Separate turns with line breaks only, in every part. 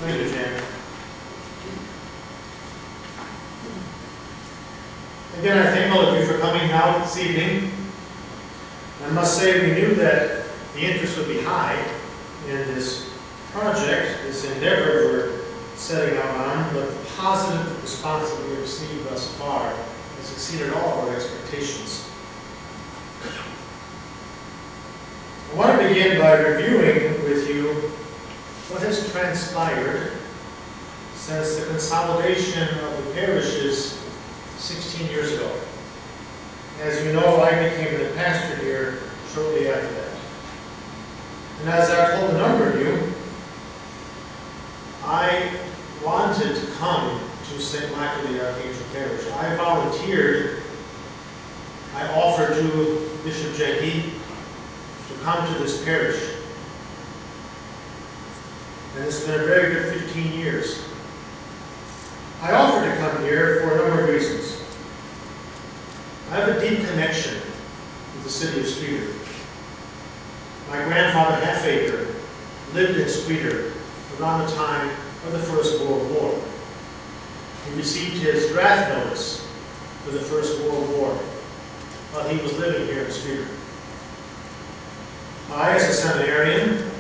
Thank you, Jan. Again, I thank all of you for coming out this evening. I must say we knew that the interest would be high in this project, this endeavor we're setting out on, but the positive response that we have received thus far has exceeded all of our expectations. I want to begin by reviewing with you what has transpired since the consolidation of the parishes 16 years ago. As you know, I became the pastor here shortly after that. And as I told a number of you, I wanted to come to St. Michael the Archangel Parish. I volunteered, I offered to Bishop Jenke to come to this parish. And it's been a very good 15 years. I offered to come here for a number of reasons. I have a deep connection with the city of Streator. My grandfather, Halfaker, lived in Streator around the time of the First World War. He received his draft notice for the First World War while he was living here in Streator. I, as a seminarian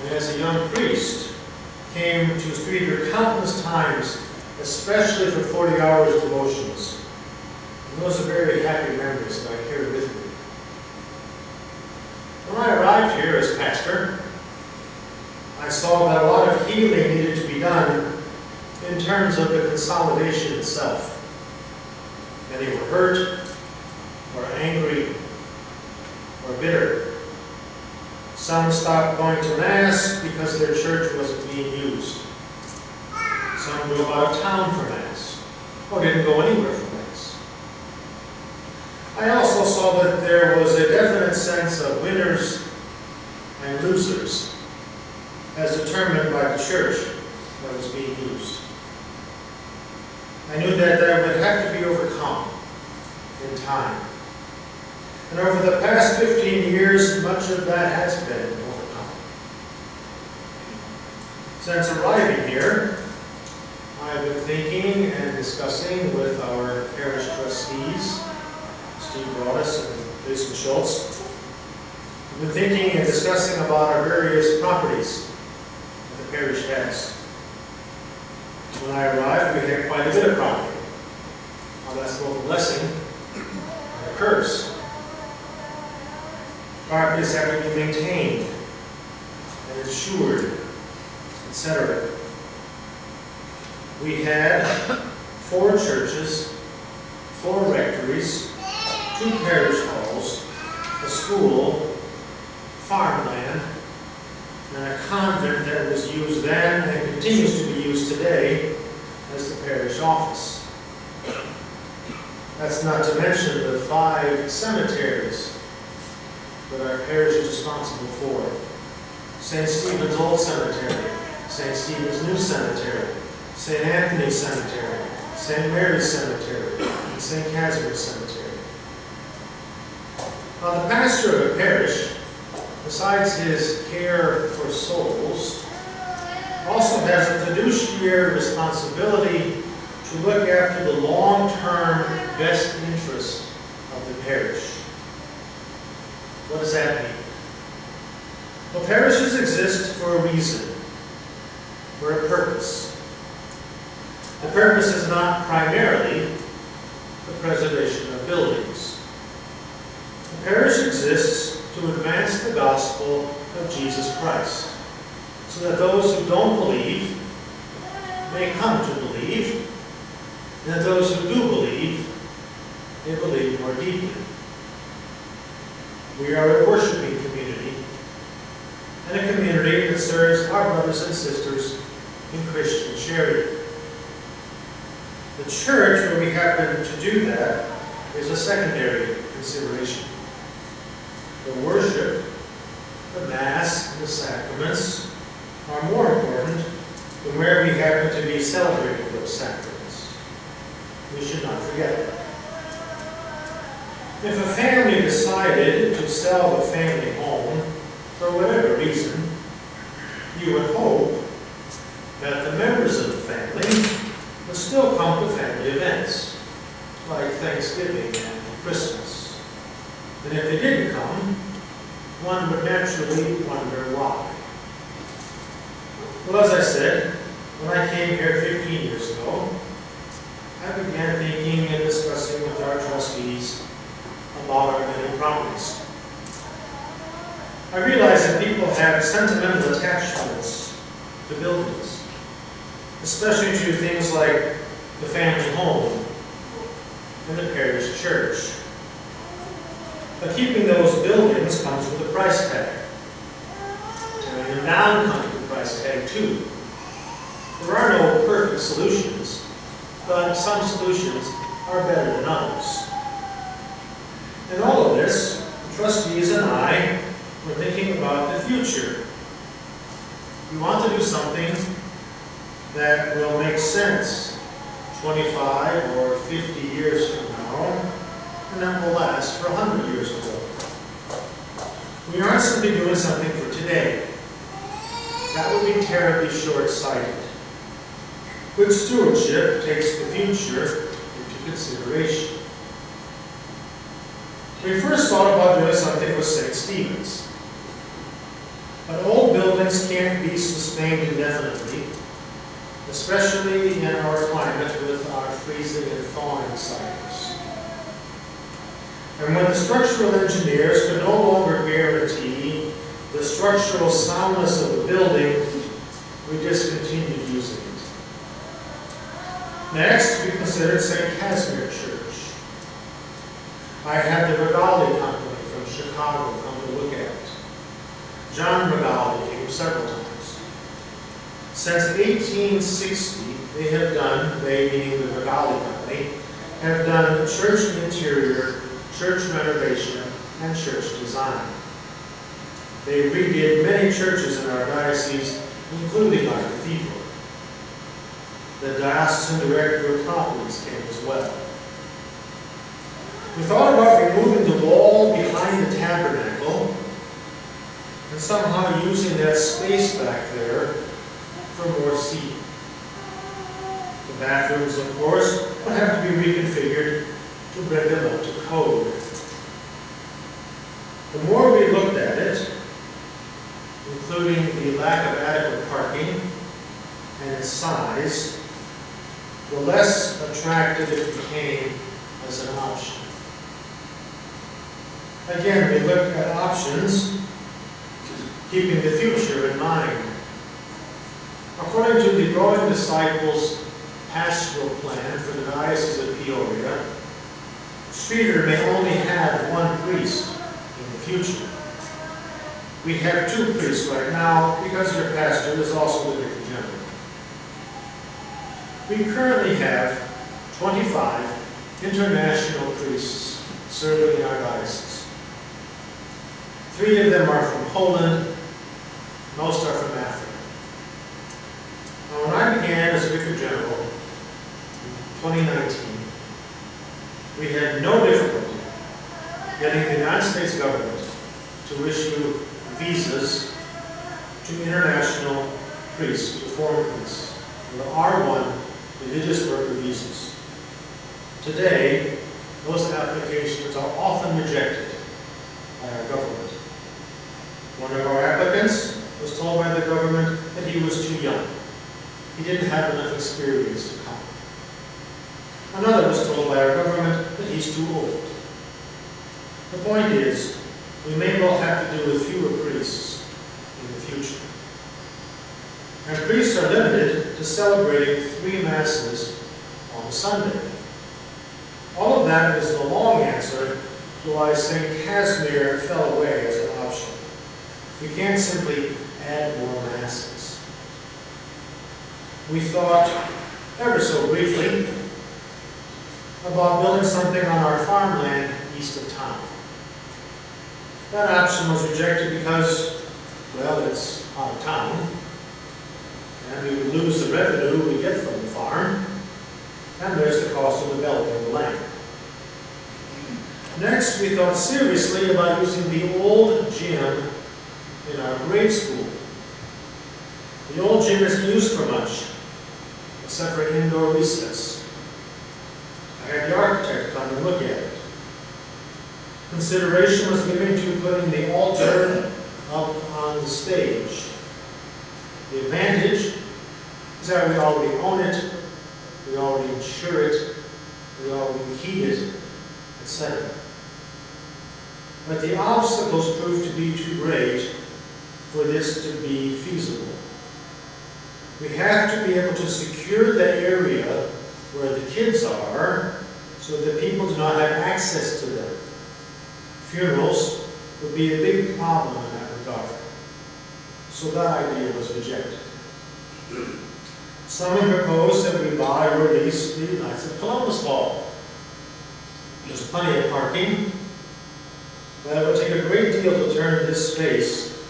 and as a young priest, came to Streator countless times, especially for 40 hours devotions. And those are very happy memories that I carry with me. When I arrived here as pastor, I saw that a lot of healing needed to be done in terms of the consolidation itself. Many were hurt, or angry, or bitter. Some stopped going to Mass because their church wasn't being used. Some drove out of town for Mass, or didn't go anywhere for Mass. I also saw that there was a definite sense of winners and losers as determined by the church that was being used. I knew that that would have to be overcome in time. And over the past 15 years, much of that has been overcome. Since arriving here, I've been thinking and discussing with our parish trustees, Steve Broadus and Jason Schultz. We've been thinking and discussing about our various properties that the parish has. When I arrived, we had quite a bit of property. Now that's both a blessing and a curse. Properties have to be maintained and insured, etc. We had 4 churches, 4 rectories, 2 parish halls, a school, farmland, and a convent that was used then and continues to be used today as the parish office. That's not to mention the 5 cemeteries that our parish is responsible for. St. Stephen's Old Cemetery, St. Stephen's New Cemetery, St. Anthony's Cemetery, St. Mary's Cemetery, and St. Casimir's Cemetery. Now, the pastor of a parish, besides his care for souls, also has a fiduciary responsibility to look after the long-term best interest of the parish. What does that mean? Well, parishes exist for a reason, for a purpose. The purpose is not primarily the preservation of buildings. The parish exists to advance the gospel of Jesus Christ, so that those who don't believe may come to believe, and that those who do believe may believe more deeply. We are a worshiping community, and a community that serves our brothers and sisters in Christian charity. The church, where we happen to do that, is a secondary consideration. The worship, the Mass, and the sacraments are more important than where we happen to be celebrating those sacraments. We should not forget that. If a family decided to sell the family home for whatever reason, you would hope Thanksgiving and Christmas. And if they didn't come, one would naturally wonder why. Well, as I said, when I came here 15 years ago, I began thinking and discussing with our trustees about our many properties. I realized that people have sentimental attachments to buildings, especially to things like the family home and the parish church. But keeping those buildings comes with a price tag. And the down comes with a price tag too. There are no perfect solutions, but some solutions are better than others. In all of this, the trustees and I were thinking about the future. We want to do something that will make sense 25 or 50 years from now, and that will last for 100 years or so. We aren't simply doing something for today. That would be terribly short-sighted. Good stewardship takes the future into consideration. We first thought about doing something with St. Stephen's. But old buildings can't be sustained indefinitely, especially in our climate with our freezing and thawing cycles. And when the structural engineers could no longer guarantee the structural soundness of the building, we discontinued using it. Next, we considered St. Casimir Church. I had the Regali Company from Chicago come to look at it. John Regali came several times. Since 1860, they meaning the Regali Company, have done church interior, church renovation, and church design. They redid many churches in our diocese, including our cathedral. The diocesan director of properties came as well. We thought about removing the wall behind the tabernacle and somehow using that space back there for more seating. The bathrooms, of course, would have to be reconfigured to bring them up to code. The more we looked at it, including the lack of adequate parking and its size, the less attractive it became as an option. Again, we looked at options, keeping the future in mind. According to the Growing Disciples pastoral plan for the Diocese of Peoria, Streeter may only have one priest in the future. We have 2 priests right now because your pastor is also the Vicar General. We currently have 25 international priests serving in our diocese. 3 of them are from Poland, most are from Africa. Now, when I began as Vicar General in 2019, we had no difficulty getting the United States government to issue visas to international priests, to foreign priests, the R1 religious worker visas. Today, those applications are often rejected by our government. One of our applicants was told by the government that he was too young. He didn't have enough experience to come. Another was told by our government that he's too old. The point is, we may well have to do with fewer priests in the future. And priests are limited to celebrating 3 masses on a Sunday. All of that is the long answer to why St. Casimir fell away as an option. We can't simply add more masses. We thought, ever so briefly, about building something on our farmland east of town. That option was rejected because, well, it's out of town, and we would lose the revenue we get from the farm, and there's the cost of developing the land. Next, we thought seriously about using the old gym in our grade school. The old gym isn't used for much, except for indoor recess. I had the architect come and look at it. Consideration was given to putting the altar up on the stage. The advantage is that we already own it, we already insure it, we already heat it, etc. But the obstacles proved to be too great for this to be feasible. We have to be able to secure the area where the kids are so that people do not have access to them. Funerals would be a big problem in that regard. So that idea was rejected. Someone proposed that we buy or lease the Knights of Columbus Hall. There's plenty of parking, but it would take a great deal to turn this space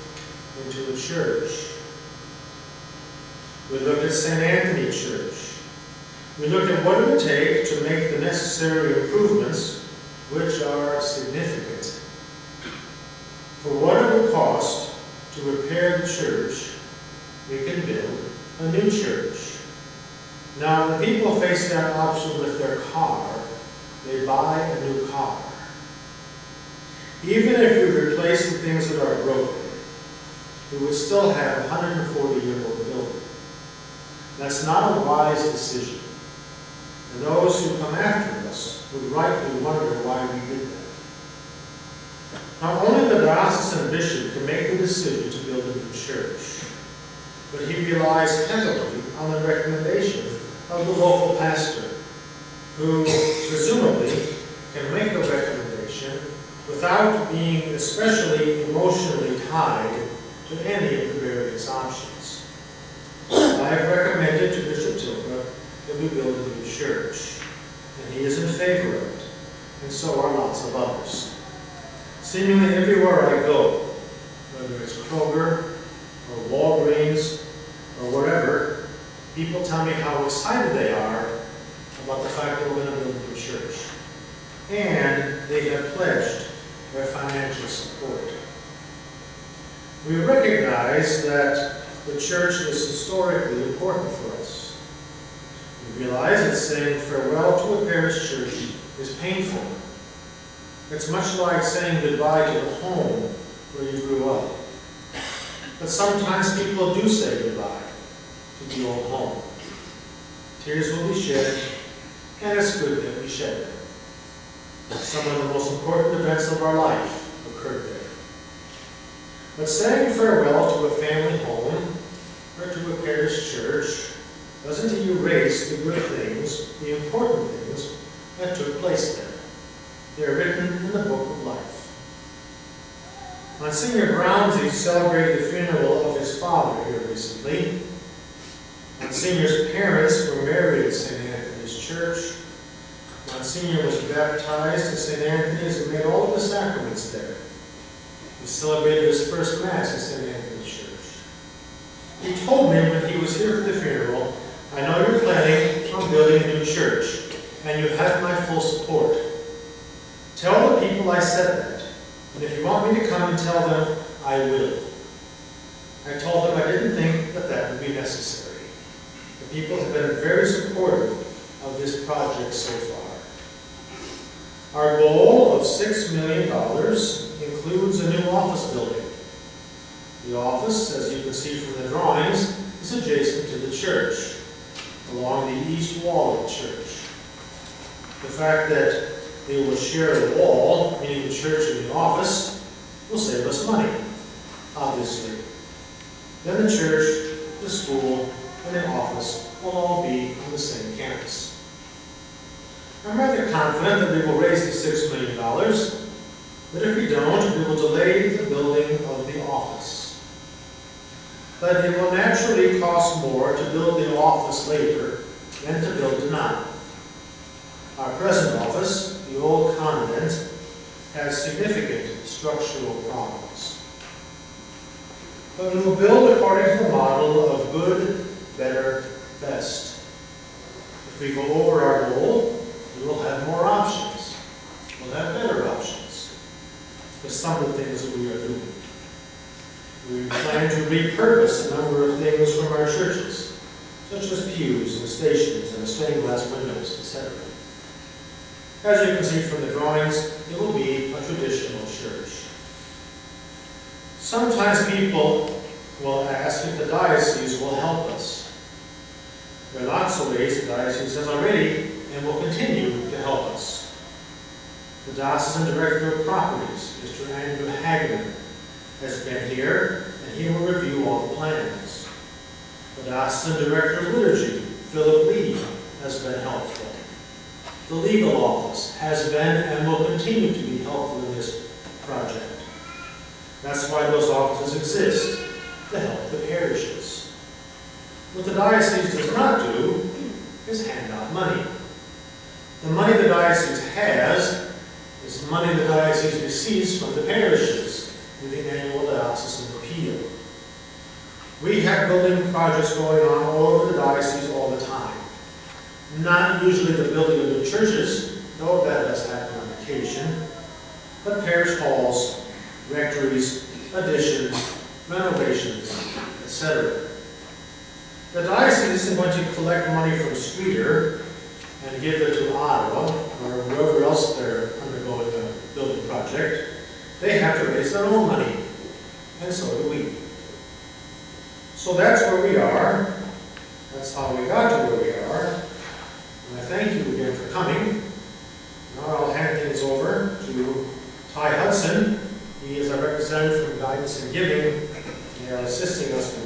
into a church. We looked at St. Anthony Church. We looked at what it would take to make the necessary improvements, which are significant. For what it would cost to repair the church, we can build a new church. Now, when people face that option with their car, they buy a new car. Even if we replace the things that are broken, we would still have a 140-year-old building. That's not a wise decision. And those who come after us would rightly wonder why we did that. Not only the diocesan bishop can make the decision to build a new church, but he relies heavily on the recommendation of the local pastor, who presumably can make a recommendation without being especially emotionally tied to any of the various options. I have recommended to Bishop Tilka that we build a new church, and he is in favor of it, and so are lots of others. Seemingly everywhere I go, whether it's Kroger or Walgreens or wherever, people tell me how excited they are about the fact that we're going to build a new church. And they have pledged their financial support. We recognize that the church is historically important for us. We realize that saying farewell to a parish church is painful. It's much like saying goodbye to the home where you grew up. But sometimes people do say goodbye to the old home. Tears will be shed, and it's good that we shed them. Some of the most important events of our life occurred there. But saying farewell to a family home or to a parish church doesn't erase the good things, the important things that took place there. They're written in the book of life. Monsignor Brownsy celebrated the funeral of his father here recently. Monsignor's parents were married at St. Anthony's Church. Monsignor was baptized at St. Anthony's and made all of the sacraments there. He celebrated his first Mass at St. Anthony's Church. He told me when he was here for the funeral, "I know you're planning on building a new church, and you have my full support. Tell the people I said that, and if you want me to come and tell them, I will." I told him I didn't think that that would be necessary. The people have been very supportive of this project so far. Our goal of $6 million includes a new office building. The office, as you can see from the drawings, is adjacent to the church, along the east wall of the church. The fact that they will share the wall, meaning the church and the office, will save us money, obviously. Then the church, the school, and the office will all be on the same campus. I'm rather confident that we will raise the $6 million, but if we don't, we will delay the building of the office. But it will naturally cost more to build the office later than to build it now. Our present office, the old convent, has significant structural problems. But we will build according to the model of good, better, best. If we go over our goal, we will have more options. We'll have better options for some of the things that we are doing. We plan to repurpose a number of things from our churches, such as pews and stations and stained glass windows, etc. As you can see from the drawings, it will be a traditional church. Sometimes people will ask if the diocese will help us. There are lots of ways the diocese has already and will continue to help us. The Diocesan Director of Properties, Mr. Andrew Hagman, has been here, and he will review all the plans. The Diocesan Director of Liturgy, Philip Lee, has been helpful. The legal office has been and will continue to be helpful in this project. That's why those offices exist, to help the parishes. What the diocese does not do is hand out money. The money the diocese has is money the diocese receives from the parishes in the annual diocesan appeal. We have building projects going on all over the diocese all the time. Not usually the building of new churches, though that does happen on occasion, but parish halls, rectories, additions, renovations, etc. The diocese isn't going to collect money from Streeter and give it to Ottawa or wherever else they're undergoing a building project. They have to raise their own money, and so do we. So that's where we are. That's how we got to where we are. And I thank you again for coming. Now I'll hand things over to Ty Hudson. He is a representative from Guidance and Giving and assisting us